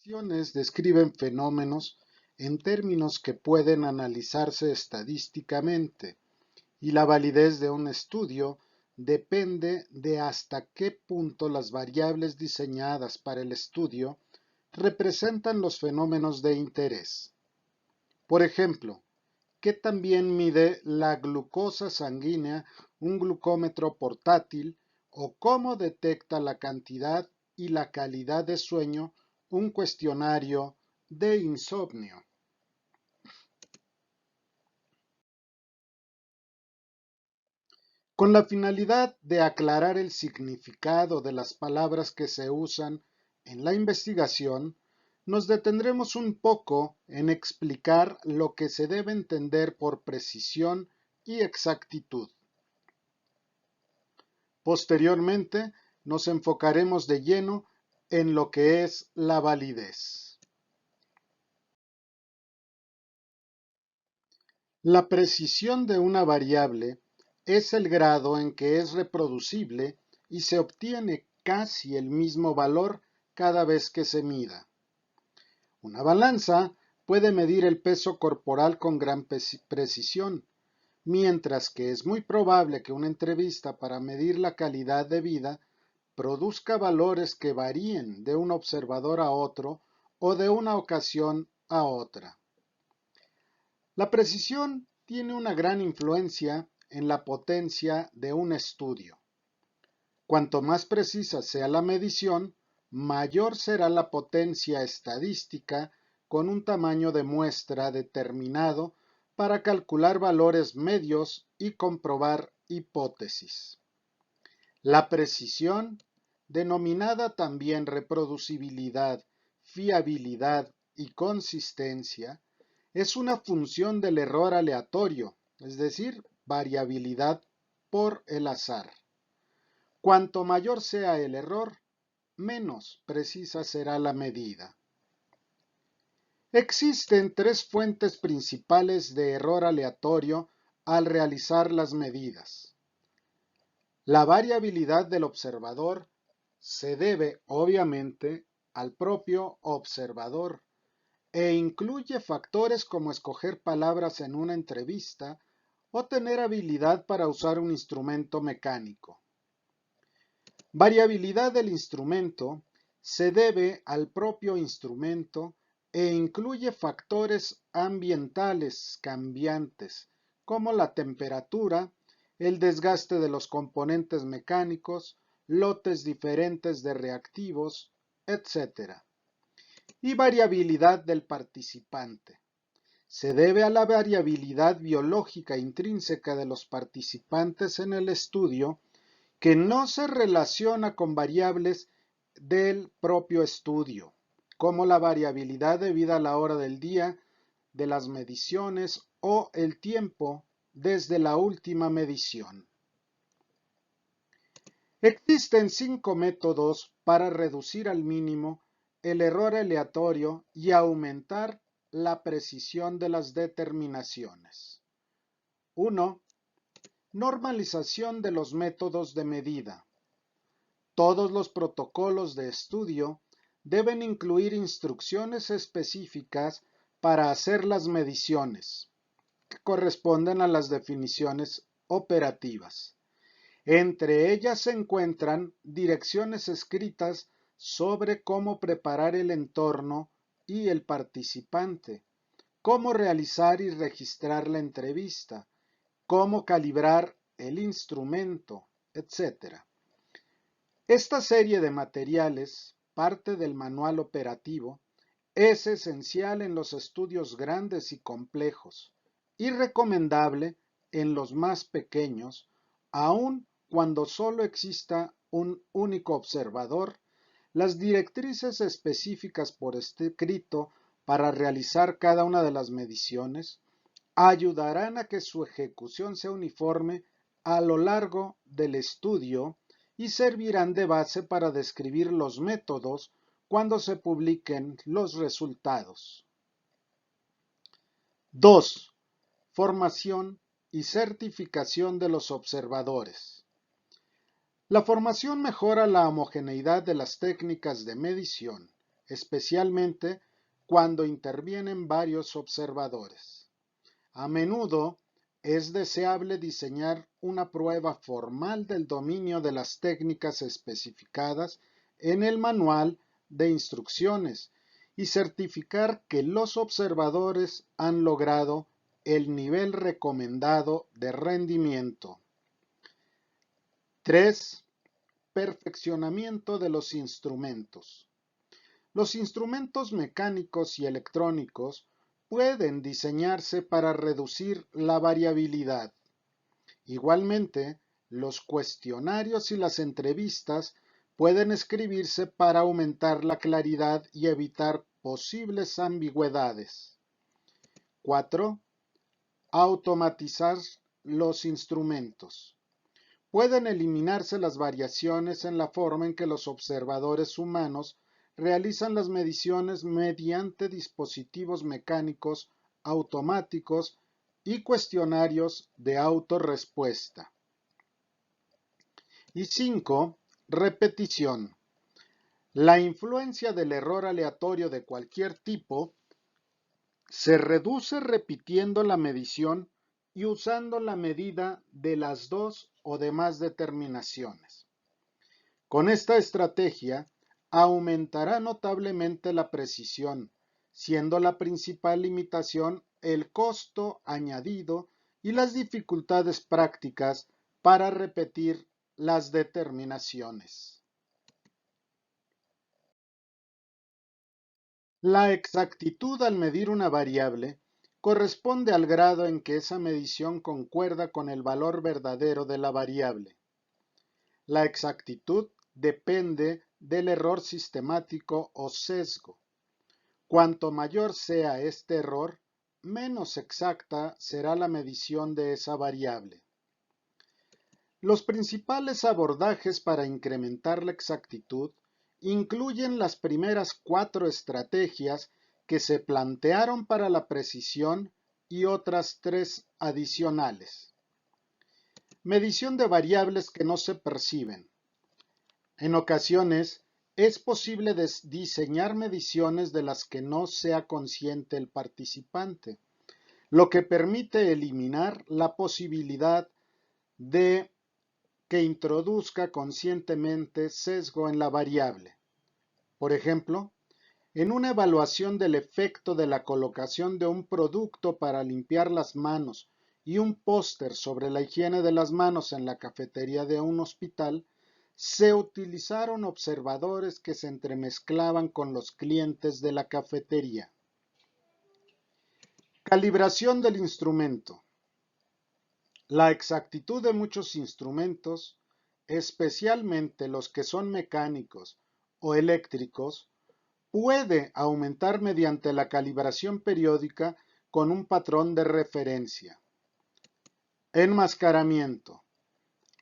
Descripciones describen fenómenos en términos que pueden analizarse estadísticamente, y la validez de un estudio depende de hasta qué punto las variables diseñadas para el estudio representan los fenómenos de interés. Por ejemplo, ¿qué también mide la glucosa sanguínea un glucómetro portátil o cómo detecta la cantidad y la calidad de sueño un cuestionario de insomnio? Con la finalidad de aclarar el significado de las palabras que se usan en la investigación, nos detendremos un poco en explicar lo que se debe entender por precisión y exactitud. Posteriormente, nos enfocaremos de lleno en lo que es la validez. La precisión de una variable es el grado en que es reproducible y se obtiene casi el mismo valor cada vez que se mida. Una balanza puede medir el peso corporal con gran precisión, mientras que es muy probable que una entrevista para medir la calidad de vida produzca valores que varíen de un observador a otro o de una ocasión a otra. La precisión tiene una gran influencia en la potencia de un estudio. Cuanto más precisa sea la medición, mayor será la potencia estadística con un tamaño de muestra determinado para calcular valores medios y comprobar hipótesis. La precisión, denominada también reproducibilidad, fiabilidad y consistencia, es una función del error aleatorio, es decir, variabilidad por el azar. Cuanto mayor sea el error, menos precisa será la medida. Existen tres fuentes principales de error aleatorio al realizar las medidas. La variabilidad del observador se debe, obviamente, al propio observador e incluye factores como escoger palabras en una entrevista o tener habilidad para usar un instrumento mecánico. Variabilidad del instrumento se debe al propio instrumento e incluye factores ambientales cambiantes como la temperatura, el desgaste de los componentes mecánicos, lotes diferentes de reactivos, etc. Y variabilidad del participante. Se debe a la variabilidad biológica intrínseca de los participantes en el estudio que no se relaciona con variables del propio estudio, como la variabilidad debida a la hora del día de las mediciones o el tiempo desde la última medición. Existen 5 métodos para reducir al mínimo el error aleatorio y aumentar la precisión de las determinaciones. 1. Normalización de los métodos de medida. Todos los protocolos de estudio deben incluir instrucciones específicas para hacer las mediciones, que corresponden a las definiciones operativas. Entre ellas se encuentran direcciones escritas sobre cómo preparar el entorno y el participante, cómo realizar y registrar la entrevista, cómo calibrar el instrumento, etc. Esta serie de materiales, parte del manual operativo, es esencial en los estudios grandes y complejos y recomendable en los más pequeños, aun cuando solo exista un único observador. Las directrices específicas por escrito para realizar cada una de las mediciones ayudarán a que su ejecución sea uniforme a lo largo del estudio y servirán de base para describir los métodos cuando se publiquen los resultados. 2. Formación y certificación de los observadores. La formación mejora la homogeneidad de las técnicas de medición, especialmente cuando intervienen varios observadores. A menudo es deseable diseñar una prueba formal del dominio de las técnicas especificadas en el manual de instrucciones y certificar que los observadores han logrado el nivel recomendado de rendimiento. 3. Perfeccionamiento de los instrumentos. Los instrumentos mecánicos y electrónicos pueden diseñarse para reducir la variabilidad. Igualmente, los cuestionarios y las entrevistas pueden escribirse para aumentar la claridad y evitar posibles ambigüedades. 4. Automatizar los instrumentos. Pueden eliminarse las variaciones en la forma en que los observadores humanos realizan las mediciones mediante dispositivos mecánicos automáticos y cuestionarios de autorrespuesta. Y 5. Repetición. La influencia del error aleatorio de cualquier tipo se reduce repitiendo la medición y usando la medida de las dos o demás determinaciones. Con esta estrategia, aumentará notablemente la precisión, siendo la principal limitación el costo añadido y las dificultades prácticas para repetir las determinaciones. La exactitud al medir una variable corresponde al grado en que esa medición concuerda con el valor verdadero de la variable. La exactitud depende del error sistemático o sesgo. Cuanto mayor sea este error, menos exacta será la medición de esa variable. Los principales abordajes para incrementar la exactitud incluyen las primeras 4 estrategias que se plantearon para la precisión y otras 3 adicionales. Medición de variables que no se perciben. En ocasiones, es posible diseñar mediciones de las que no sea consciente el participante, lo que permite eliminar la posibilidad de que introduzca conscientemente sesgo en la variable. Por ejemplo, en una evaluación del efecto de la colocación de un producto para limpiar las manos y un póster sobre la higiene de las manos en la cafetería de un hospital, se utilizaron observadores que se entremezclaban con los clientes de la cafetería. Calibración del instrumento. La exactitud de muchos instrumentos, especialmente los que son mecánicos o eléctricos, puede aumentar mediante la calibración periódica con un patrón de referencia. Enmascaramiento.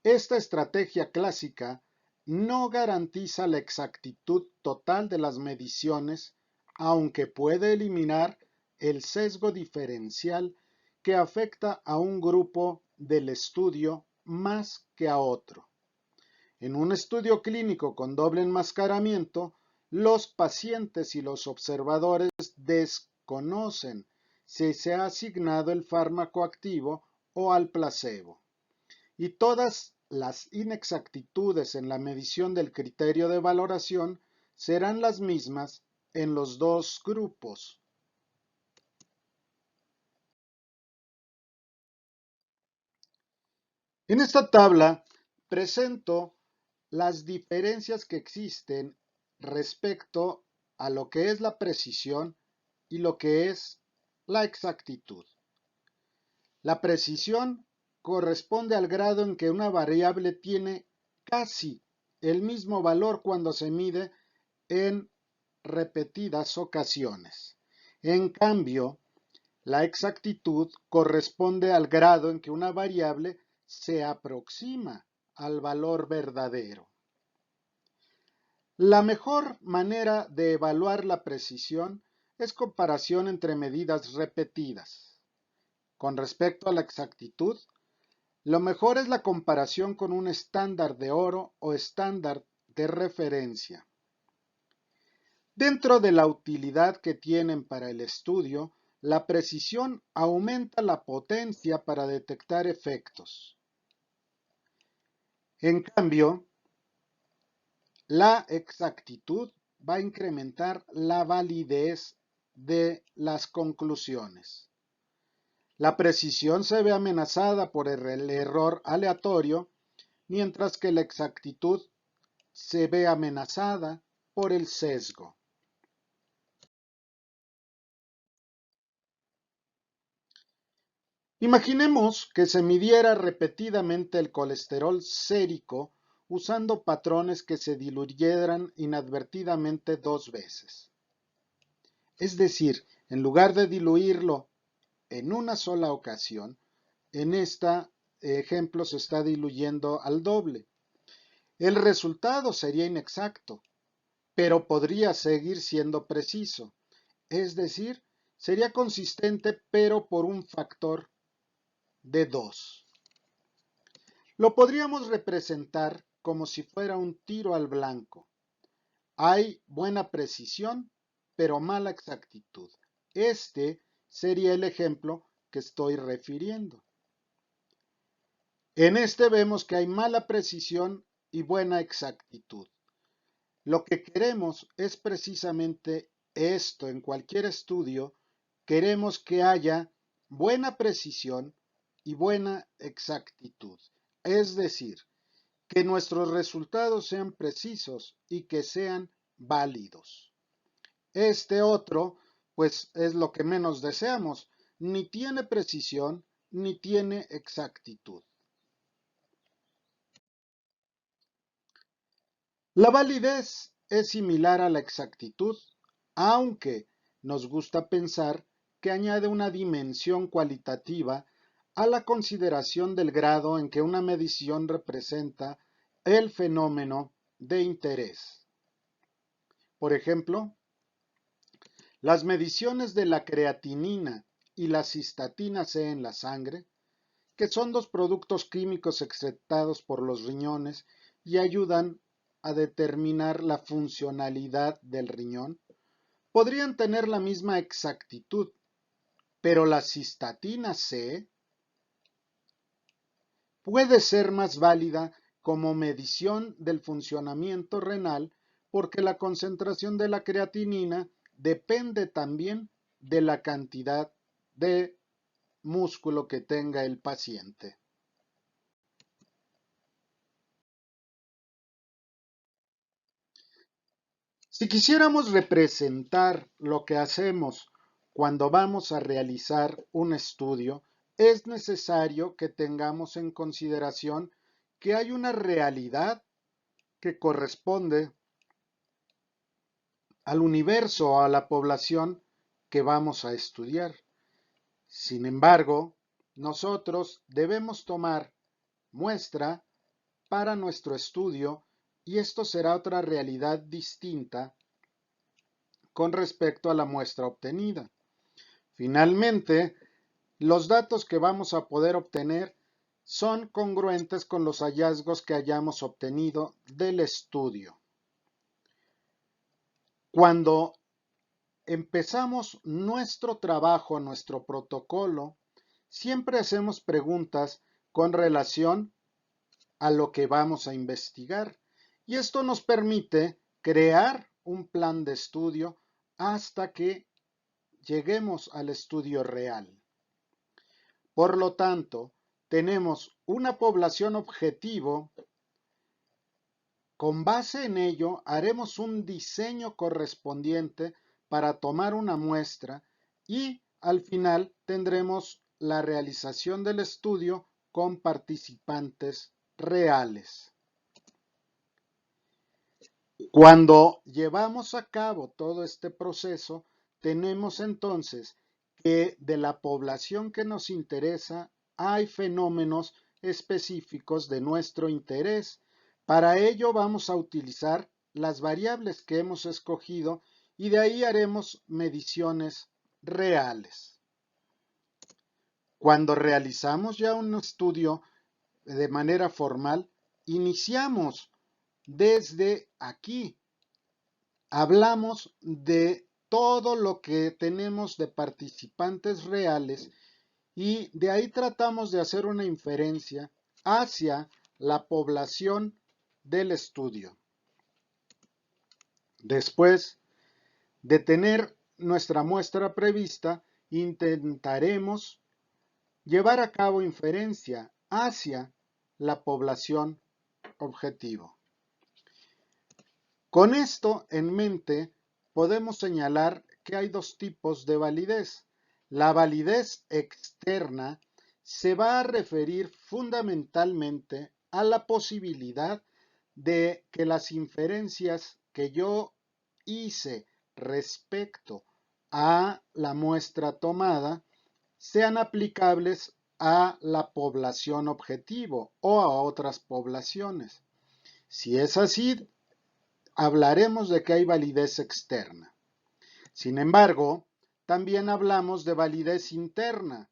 Esta estrategia clásica no garantiza la exactitud total de las mediciones, aunque puede eliminar el sesgo diferencial que afecta a un grupo del estudio más que a otro. En un estudio clínico con doble enmascaramiento, los pacientes y los observadores desconocen si se ha asignado el fármaco activo o al placebo, y todas las inexactitudes en la medición del criterio de valoración serán las mismas en los dos grupos. En esta tabla presento las diferencias que existen respecto a lo que es la precisión y lo que es la exactitud. La precisión corresponde al grado en que una variable tiene casi el mismo valor cuando se mide en repetidas ocasiones. En cambio, la exactitud corresponde al grado en que una variable se aproxima al valor verdadero. La mejor manera de evaluar la precisión es comparación entre medidas repetidas. Con respecto a la exactitud, lo mejor es la comparación con un estándar de oro o estándar de referencia. Dentro de la utilidad que tienen para el estudio, la precisión aumenta la potencia para detectar efectos. En cambio, la exactitud va a incrementar la validez de las conclusiones. La precisión se ve amenazada por el error aleatorio, mientras que la exactitud se ve amenazada por el sesgo. Imaginemos que se midiera repetidamente el colesterol sérico usando patrones que se diluyeran inadvertidamente 2 veces. Es decir, en lugar de diluirlo en una sola ocasión, en este ejemplo se está diluyendo al doble. El resultado sería inexacto, pero podría seguir siendo preciso. Es decir, sería consistente, pero por un factor de 2. Lo podríamos representar como si fuera un tiro al blanco. Hay buena precisión, pero mala exactitud. Este sería el ejemplo que estoy refiriendo. En este vemos que hay mala precisión y buena exactitud. Lo que queremos es precisamente esto en cualquier estudio. Queremos que haya buena precisión y buena exactitud. Es decir, que nuestros resultados sean precisos y que sean válidos. Este otro, pues es lo que menos deseamos. Ni tiene precisión ni tiene exactitud. La validez es similar a la exactitud, aunque nos gusta pensar que añade una dimensión cualitativa a la consideración del grado en que una medición representa el fenómeno de interés. Por ejemplo, las mediciones de la creatinina y la cistatina C en la sangre, que son dos productos químicos excretados por los riñones y ayudan a determinar la funcionalidad del riñón, podrían tener la misma exactitud, pero la cistatina C puede ser más válida como medición del funcionamiento renal porque la concentración de la creatinina depende también de la cantidad de músculo que tenga el paciente. Si quisiéramos representar lo que hacemos cuando vamos a realizar un estudio, es necesario que tengamos en consideración que hay una realidad que corresponde al universo o a la población que vamos a estudiar. Sin embargo, nosotros debemos tomar muestra para nuestro estudio y esto será otra realidad distinta con respecto a la muestra obtenida. Finalmente, los datos que vamos a poder obtener son congruentes con los hallazgos que hayamos obtenido del estudio. Cuando empezamos nuestro trabajo, nuestro protocolo, siempre hacemos preguntas con relación a lo que vamos a investigar y esto nos permite crear un plan de estudio hasta que lleguemos al estudio real. Por lo tanto, tenemos una población objetivo. Con base en ello, haremos un diseño correspondiente para tomar una muestra y al final tendremos la realización del estudio con participantes reales. Cuando llevamos a cabo todo este proceso, tenemos entonces que de la población que nos interesa hay fenómenos específicos de nuestro interés. Para ello vamos a utilizar las variables que hemos escogido y de ahí haremos mediciones reales. Cuando realizamos ya un estudio de manera formal, iniciamos desde aquí hablamos de todo lo que tenemos de participantes reales y de ahí tratamos de hacer una inferencia hacia la población del estudio. Después de tener nuestra muestra prevista, intentaremos llevar a cabo inferencia hacia la población objetivo. Con esto en mente, podemos señalar que hay dos tipos de validez. La validez externa se va a referir fundamentalmente a la posibilidad de que las inferencias que yo hice respecto a la muestra tomada sean aplicables a la población objetivo o a otras poblaciones. Si es así, hablaremos de que hay validez externa. Sin embargo, también hablamos de validez interna,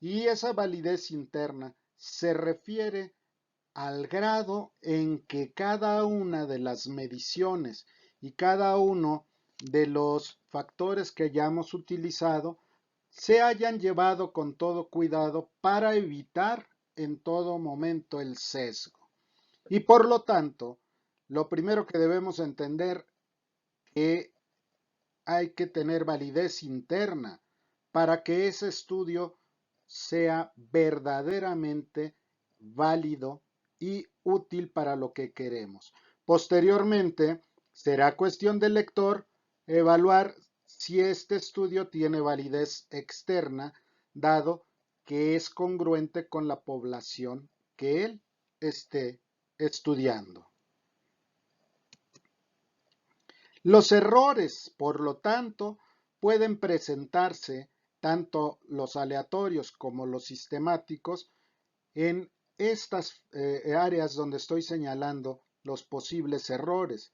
y esa validez interna se refiere al grado en que cada una de las mediciones y cada uno de los factores que hayamos utilizado se hayan llevado con todo cuidado para evitar en todo momento el sesgo. Y por lo tanto, lo primero que debemos entender que hay que tener validez interna para que ese estudio sea verdaderamente válido y útil para lo que queremos. Posteriormente, será cuestión del lector evaluar si este estudio tiene validez externa, dado que es congruente con la población que él esté estudiando. Los errores, por lo tanto, pueden presentarse, tanto los aleatorios como los sistemáticos, en estas áreas donde estoy señalando los posibles errores.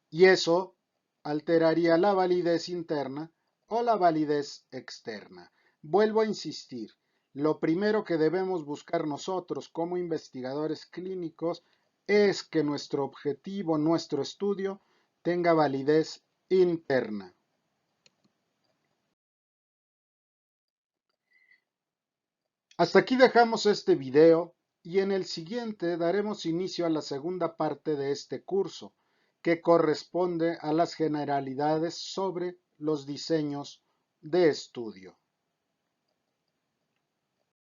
Y eso alteraría la validez interna o la validez externa. Vuelvo a insistir, lo primero que debemos buscar nosotros como investigadores clínicos es que nuestro objetivo, nuestro estudio, tenga validez interna. Hasta aquí dejamos este video y en el siguiente daremos inicio a la segunda parte de este curso, que corresponde a las generalidades sobre los diseños de estudio.